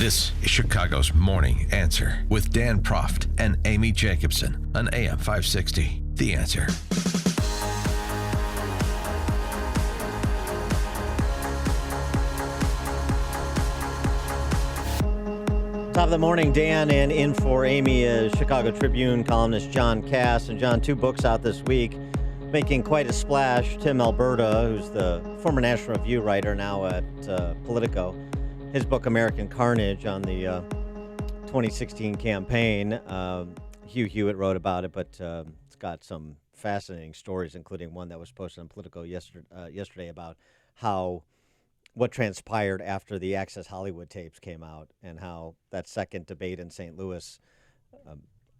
This is Chicago's Morning Answer with Dan Proft and Amy Jacobson on AM 560. The Answer. Top of the morning, Dan, and in for Amy is Chicago Tribune columnist John Cass. And John, 2 books out this week, making quite a splash. Tim Alberta, who's the former National Review writer, now at Politico. His book, American Carnage, on the 2016 campaign. Hugh Hewitt wrote about it, but it's got some fascinating stories, including one that was posted on Politico yesterday about what transpired after the Access Hollywood tapes came out and how that second debate in St. Louis,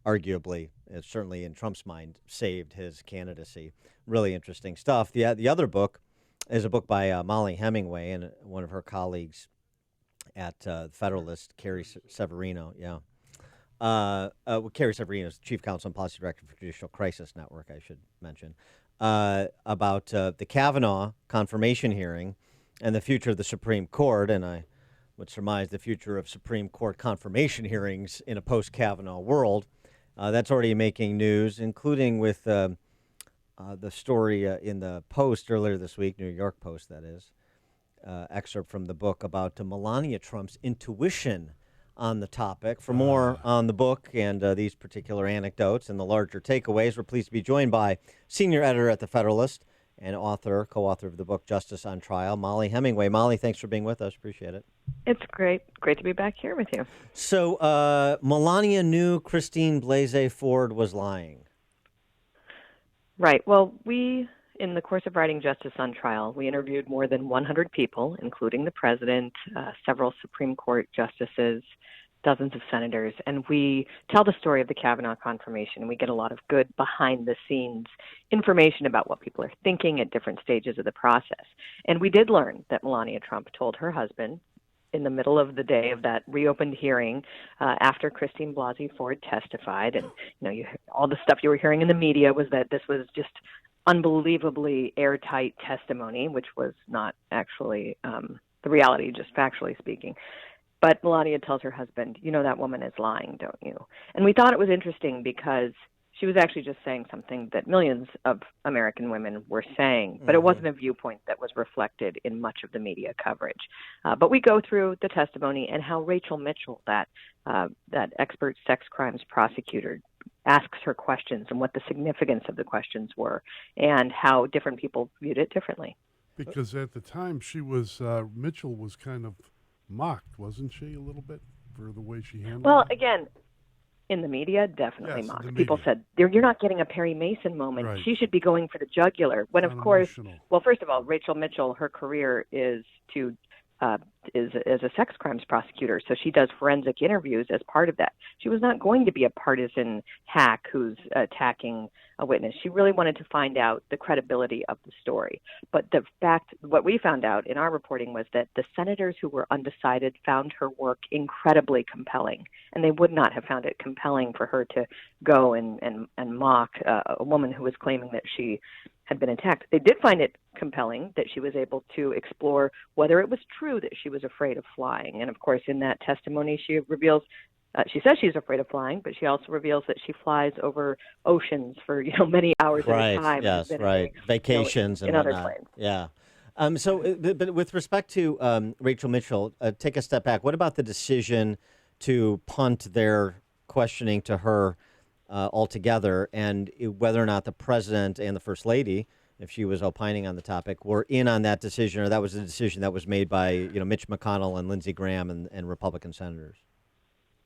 arguably, certainly in Trump's mind, saved his candidacy. Really interesting stuff. The other book is a book by Mollie Hemmingway and one of her colleagues at Federalist, Carrie Severino. Carrie Severino is Chief Counsel and Policy Director for Judicial Crisis Network, I should mention, about the Kavanaugh confirmation hearing and the future of the Supreme Court. And I would surmise the future of Supreme Court confirmation hearings in a post-Kavanaugh world. That's already making news, including with the story in the Post earlier this week, New York Post, that is, excerpt from the book about Melania Trump's intuition on the topic. For more on the book and these particular anecdotes and the larger takeaways, we're pleased to be joined by senior editor at the Federalist and co-author of the book Justice on Trial, Mollie Hemmingway. Mollie, thanks for being with us. Appreciate it. It's great to be back here with you. So Melania knew Christine Blasey Ford was lying. Right. Well, in the course of writing Justice on Trial, we interviewed more than 100 people, including the president, several Supreme Court justices, dozens of senators, and we tell the story of the Kavanaugh confirmation, and we get a lot of good behind-the-scenes information about what people are thinking at different stages of the process. And we did learn that Melania Trump told her husband in the middle of the day of that reopened hearing after Christine Blasey Ford testified, and all the stuff you were hearing in the media was that this was just unbelievably airtight testimony, which was not actually the reality, just factually speaking. But Melania tells her husband, that woman is lying, don't you? And we thought it was interesting because she was actually just saying something that millions of American women were saying, but it wasn't a viewpoint that was reflected in much of the media coverage. But we go through the testimony and how Rachel Mitchell, that expert sex crimes prosecutor, asks her questions and what the significance of the questions were and how different people viewed it differently. Because at the time Mitchell was kind of mocked, wasn't she, a little bit for the way she handled it? Well, again, in the media, definitely mocked. People said, you're not getting a Perry Mason moment. Right. She should be going for the jugular. When, of course, well, first of all, Rachel Mitchell, her career is as a sex crimes prosecutor, so she does forensic interviews as part of that. She was not going to be a partisan hack who's attacking a witness. She really wanted to find out the credibility of the story. But what we found out in our reporting was that the senators who were undecided found her work incredibly compelling, and they would not have found it compelling for her to go and mock a woman who was claiming that she had been attacked. They did find it compelling that she was able to explore whether it was true that she was afraid of flying. And of course, in that testimony, she reveals, she says she's afraid of flying, but she also reveals that she flies over oceans for many hours at a time. Yes, right. Vacations and in whatnot. other planes. Yeah. But with respect to Rachel Mitchell, take a step back. What about the decision to punt their questioning to her altogether, and whether or not the president and the first lady, if she was opining on the topic, were in on that decision, or that was a decision that was made by Mitch McConnell and Lindsey Graham and Republican senators?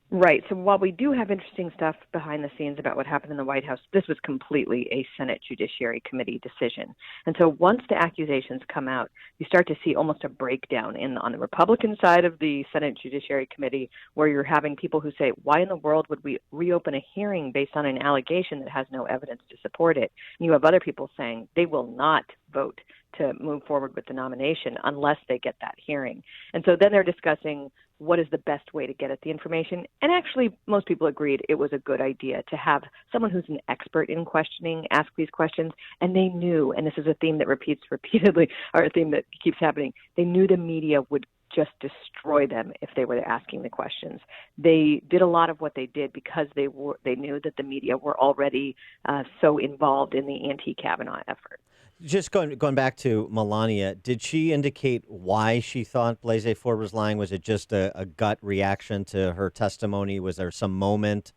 Right. So while we do have interesting stuff behind the scenes about what happened in the White House, this was completely a Senate Judiciary Committee decision. And so once the accusations come out, you start to see almost a breakdown on the Republican side of the Senate Judiciary Committee, where you're having people who say, why in the world would we reopen a hearing based on an allegation that has no evidence to support it? And you have other people saying they will not vote to move forward with the nomination unless they get that hearing. And so then they're discussing what is the best way to get at the information. And actually, most people agreed it was a good idea to have someone who's an expert in questioning ask these questions. And they knew, and this is a theme that repeats repeatedly, or a theme that keeps happening, they knew the media would just destroy them if they were asking the questions. They did a lot of what they did because they knew that the media were already so involved in the anti-Kavanaugh effort. Just going back to Melania, did she indicate why she thought Blasey Ford was lying? Was it just a gut reaction to her testimony? Was there some moment?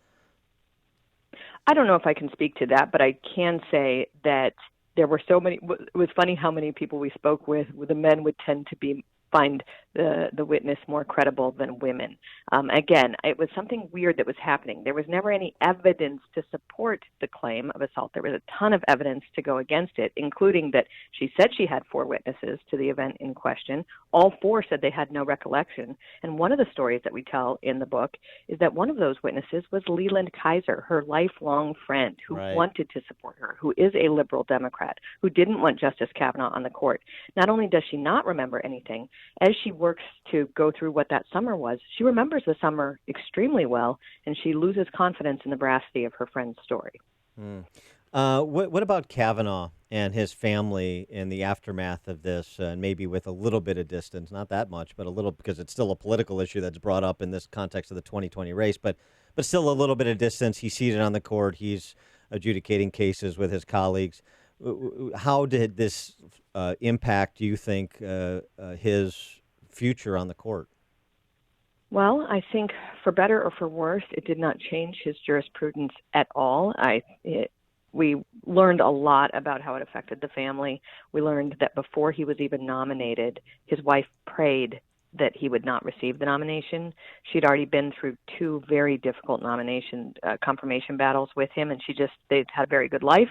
I don't know if I can speak to that, but I can say that there were so many. It was funny how many people we spoke with. The men would tend to find the witness more credible than women. Again, it was something weird that was happening. There was never any evidence to support the claim of assault. There was a ton of evidence to go against it, including that she said she had 4 witnesses to the event in question. All 4 said they had no recollection. And one of the stories that we tell in the book is that one of those witnesses was Leland Kaiser, her lifelong friend who wanted to support her, who is a liberal Democrat, who didn't want Justice Kavanaugh on the court. Not only does she not remember anything, as she works to go through what that summer was, she remembers the summer extremely well, and she loses confidence in the veracity of her friend's story. What about Kavanaugh and his family in the aftermath of this, and maybe with a little bit of distance, not that much, but a little, because it's still a political issue that's brought up in this context of the 2020 race, but still a little bit of distance. He's seated on the court. He's adjudicating cases with his colleagues. How did this impact, do you think, his future on the court? Well, I think for better or for worse, it did not change his jurisprudence at all. We learned a lot about how it affected the family. We learned that before he was even nominated, his wife prayed that he would not receive the nomination. She'd already been through 2 very difficult nomination confirmation battles with him, and they'd had a very good life.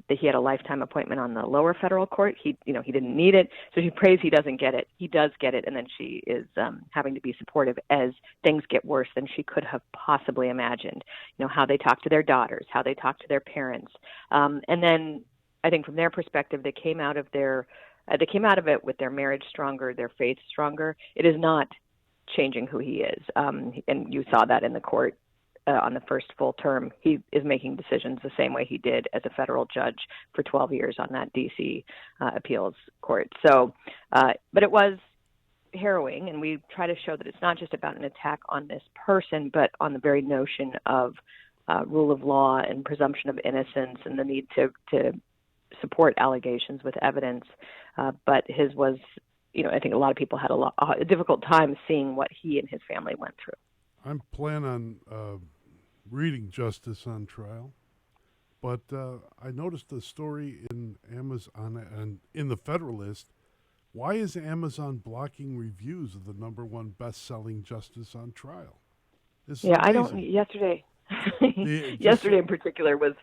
That he had a lifetime appointment on the lower federal court. He didn't need it, so she prays he doesn't get it. He does get it, and then she is having to be supportive as things get worse than she could have possibly imagined. How they talk to their daughters, how they talk to their parents, and then I think from their perspective, they came out of it with their marriage stronger, their faith stronger. It is not changing who he is, and you saw that in the court. On the first full term, he is making decisions the same way he did as a federal judge for 12 years on that D.C. appeals court. So, but it was harrowing, and we try to show that it's not just about an attack on this person, but on the very notion of rule of law and presumption of innocence and the need to support allegations with evidence. But his was, I think a lot of people had a difficult time seeing what he and his family went through. I'm planning on reading Justice on Trial, but I noticed a story in Amazon and in the Federalist. Why is Amazon blocking reviews of the #1 best-selling Justice on Trial? I don't. Yesterday in particular was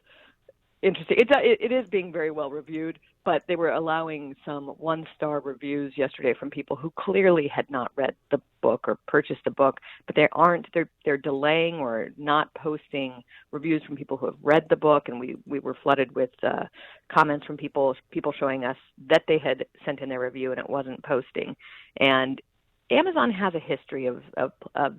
interesting. It is being very well reviewed, but they were allowing some 1-star reviews yesterday from people who clearly had not read the book or purchased the book, but they're delaying or not posting reviews from people who have read the book, and we were flooded with comments from people showing us that they had sent in their review and it wasn't posting. And Amazon has a history of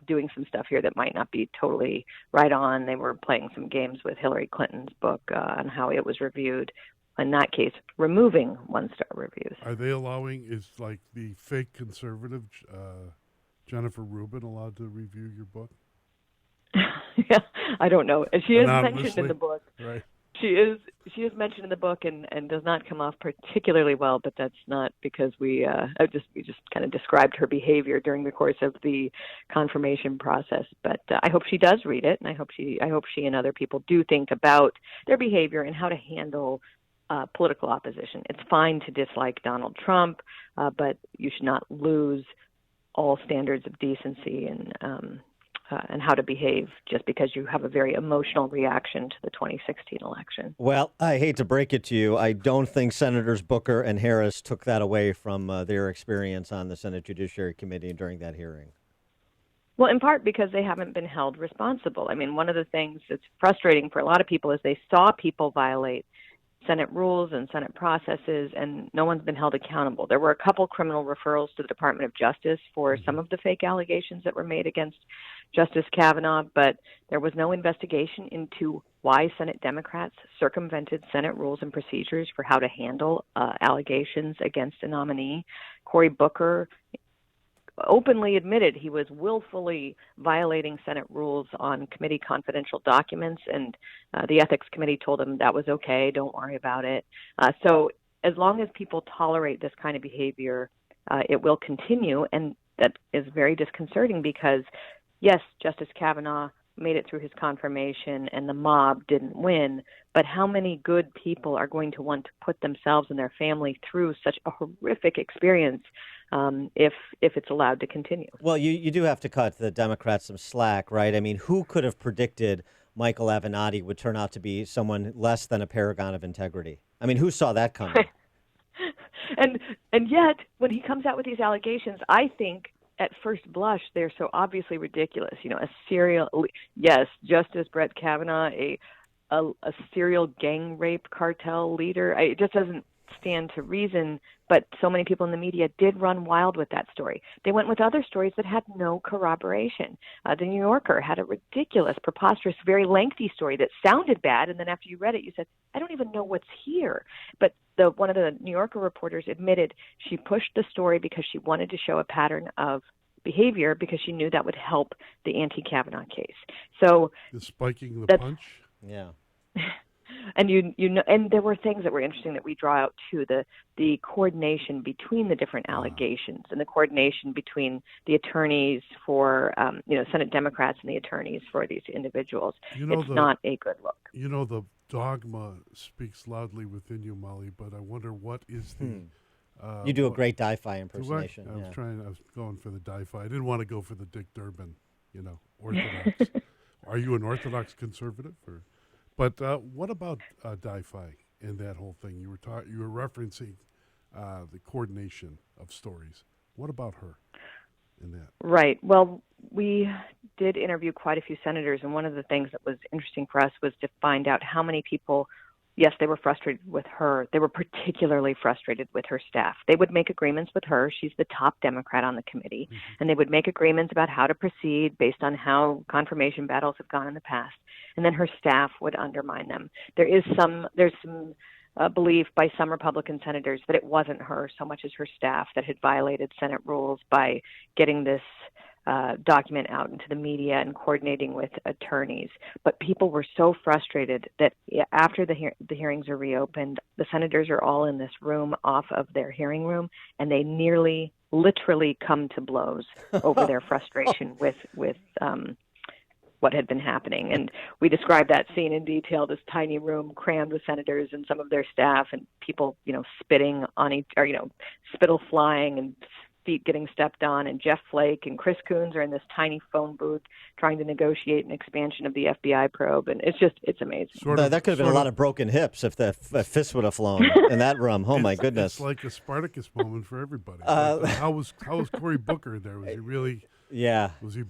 doing some stuff here that might not be totally right on. They were playing some games with Hillary Clinton's book on how it was reviewed. In that case, removing 1-star reviews. Are they allowing, is like the fake conservative Jennifer Rubin allowed to review your book? Yeah, I don't know. She is Anonymously? mentioned in the book. Right. She is mentioned in the book and does not come off particularly well, but that's not because we just kind of described her behavior during the course of the confirmation process. But I hope she does read it, and I hope she and other people do think about their behavior and how to handle political opposition. It's fine to dislike Donald Trump, but you should not lose all standards of decency and how to behave just because you have a very emotional reaction to the 2016 election. Well, I hate to break it to you. I don't think Senators Booker and Harris took that away from their experience on the Senate Judiciary Committee during that hearing. Well, in part because they haven't been held responsible. I mean, one of the things that's frustrating for a lot of people is they saw people violate Senate rules and Senate processes, and no one's been held accountable. There were a couple criminal referrals to the Department of Justice for some of the fake allegations that were made against Justice Kavanaugh, but there was no investigation into why Senate Democrats circumvented Senate rules and procedures for how to handle allegations against a nominee. Cory Booker openly admitted he was willfully violating Senate rules on committee confidential documents, and the Ethics Committee told him that was okay, don't worry about it. So as long as people tolerate this kind of behavior, it will continue, and that is very disconcerting because, yes, Justice Kavanaugh made it through his confirmation and the mob didn't win, but how many good people are going to want to put themselves and their family through such a horrific experience if it's allowed to continue? Well, you do have to cut the Democrats some slack, right? I mean, who could have predicted Michael Avenatti would turn out to be someone less than a paragon of integrity? I mean, who saw that coming? And yet, when he comes out with these allegations, I think at first blush, they're so obviously ridiculous. Yes, Justice Brett Kavanaugh, a serial gang rape cartel leader. It just doesn't stand to reason, but so many people in the media did run wild with that story. They went with other stories that had no corroboration. The New Yorker had a ridiculous, preposterous, very lengthy story that sounded bad, and then after you read it, you said, I don't even know what's here. But one of the New Yorker reporters admitted she pushed the story because she wanted to show a pattern of behavior because she knew that would help the anti-Kavanaugh case. So the spiking the punch? Yeah. And and there were things that were interesting that we draw out too, the coordination between the different allegations and the coordination between the attorneys for Senate Democrats and the attorneys for these individuals. It's not a good look. The dogma speaks loudly within you, Mollie, but I wonder what is the you do a great Di-Fi impersonation. I was going for the Di-Fi. I didn't want to go for the Dick Durbin, Orthodox. Are you an Orthodox conservative? But what about Di-Fi and that whole thing? You were referencing the coordination of stories. What about her in that? Right. Well, we did interview quite a few senators, and one of the things that was interesting for us was to find out how many people, yes, they were frustrated with her. They were particularly frustrated with her staff. They would make agreements with her. She's the top Democrat on the committee. Mm-hmm. And they would make agreements about how to proceed based on how confirmation battles have gone in the past. And then her staff would undermine them. There's some belief by some Republican senators that it wasn't her so much as her staff that had violated Senate rules by getting this document out into the media and coordinating with attorneys. But people were so frustrated that after the hearings are reopened, the senators are all in this room off of their hearing room, and they nearly literally come to blows over their frustration with what had been happening. And we described that scene in detail, this tiny room crammed with senators and some of their staff and people, spitting on spittle flying and feet getting stepped on, and Jeff Flake and Chris Coons are in this tiny phone booth trying to negotiate an expansion of the FBI probe, and it's amazing. That could have been a lot of broken hips if the fists would have flown in that room. Oh my goodness! It's like a Spartacus moment for everybody. How was Cory Booker there? Was he really? Yeah. Was he?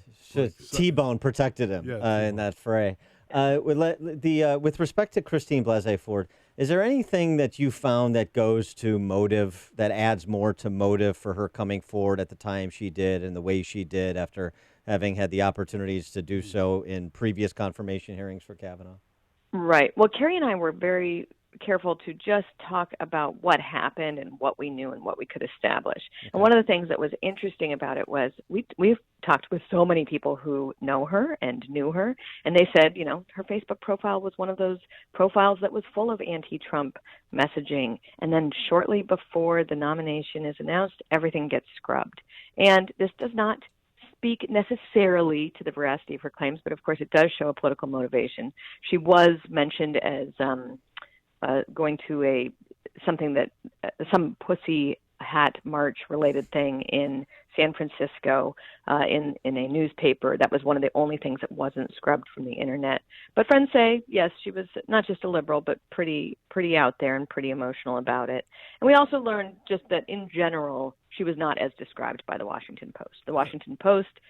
T-Bone protected him in that fray. With respect to Christine Blasey Ford, is there anything that you found that goes to motive, that adds more to motive for her coming forward at the time she did and the way she did after having had the opportunities to do so in previous confirmation hearings for Kavanaugh? Right. Well, Carrie and I were very careful to just talk about what happened and what we knew and what we could establish. Okay. And one of the things that was interesting about it was we've talked with so many people who know her and knew her, and they said, her Facebook profile was one of those profiles that was full of anti-Trump messaging. And then shortly before the nomination is announced, everything gets scrubbed. And this does not speak necessarily to the veracity of her claims, but of course it does show a political motivation. She was mentioned as going to some pussy hat march related thing in San Francisco in a newspaper. That was one of the only things that wasn't scrubbed from the internet. But friends say, yes, she was not just a liberal, but pretty out there and pretty emotional about it. And we also learned just that in general, she was not as described by the Washington Post. The Washington Post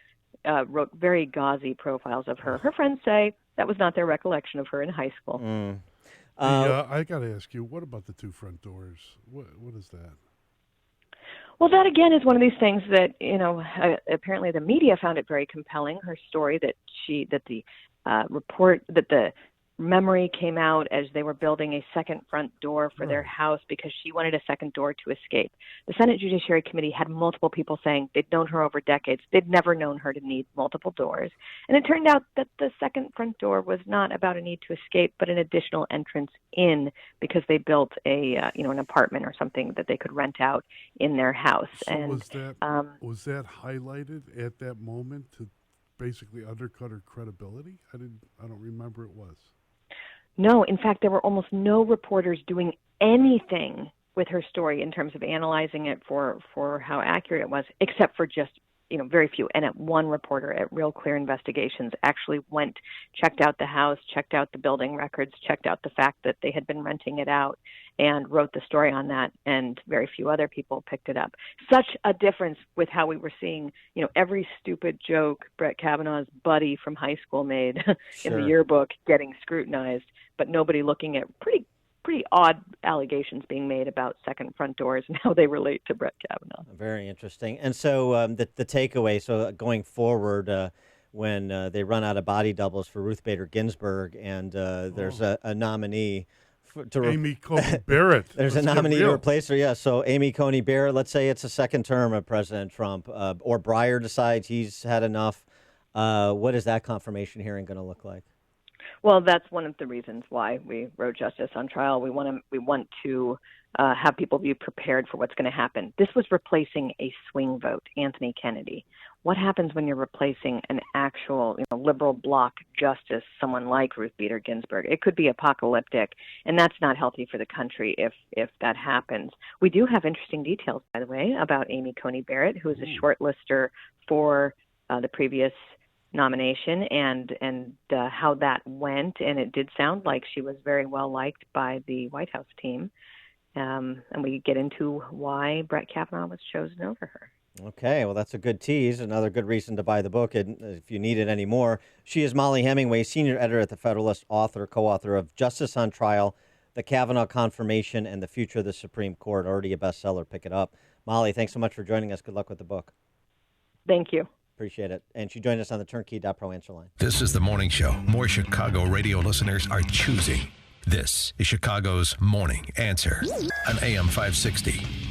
wrote very gauzy profiles of her. Her friends say that was not their recollection of her in high school. I got to ask you, what about the two front doors? What is that? Well, that again is one of these things that apparently the media found it very compelling. Her story that the memory came out as they were building a second front door for their house because she wanted a second door to escape. The Senate Judiciary Committee had multiple people saying they'd known her over decades. They'd never known her to need multiple doors. And it turned out that the second front door was not about a need to escape, but an additional entrance in because they built an apartment or something that they could rent out in their house. So and was that highlighted at that moment to basically undercut her credibility? I don't remember it was. No, in fact, there were almost no reporters doing anything with her story in terms of analyzing it for how accurate it was, except for just, very few. And one reporter at Real Clear Investigations actually checked out the house, checked out the building records, checked out the fact that they had been renting it out, and wrote the story on that, and very few other people picked it up. Such a difference with how we were seeing, every stupid joke Brett Kavanaugh's buddy from high school made in the yearbook getting scrutinized, but nobody looking at pretty odd allegations being made about second front doors and how they relate to Brett Kavanaugh. Very interesting. And so the takeaway, so going forward, when they run out of body doubles for Ruth Bader Ginsburg and there's a nominee Amy Coney Barrett. There's a nominee to replace her, yeah. So Amy Coney Barrett, let's say it's a second term of President Trump, or Breyer decides he's had enough. What is that confirmation hearing going to look like? Well, that's one of the reasons why we wrote Justice on Trial. We want to have people be prepared for what's going to happen. This was replacing a swing vote, Anthony Kennedy. What happens when you're replacing an actual liberal bloc justice, someone like Ruth Bader Ginsburg? It could be apocalyptic, and that's not healthy for the country if that happens. We do have interesting details, by the way, about Amy Coney Barrett, who is a shortlister for the previous nomination and how that went, and it did sound like she was very well liked by the White House team, and we get into why Brett Kavanaugh was chosen over her. Okay, well, that's a good tease. Another good reason to buy the book, and if you need it anymore. She is Mollie Hemmingway, senior editor at The Federalist, co-author of Justice on Trial, The Kavanaugh Confirmation, and the Future of the Supreme Court. Already a bestseller. Pick it up. Mollie, thanks so much for joining us. Good luck with the book. Thank you. Appreciate it. And she joined us on the Turnkey.pro answer line. This is the morning show more Chicago radio listeners are choosing. This is Chicago's Morning Answer on AM 560.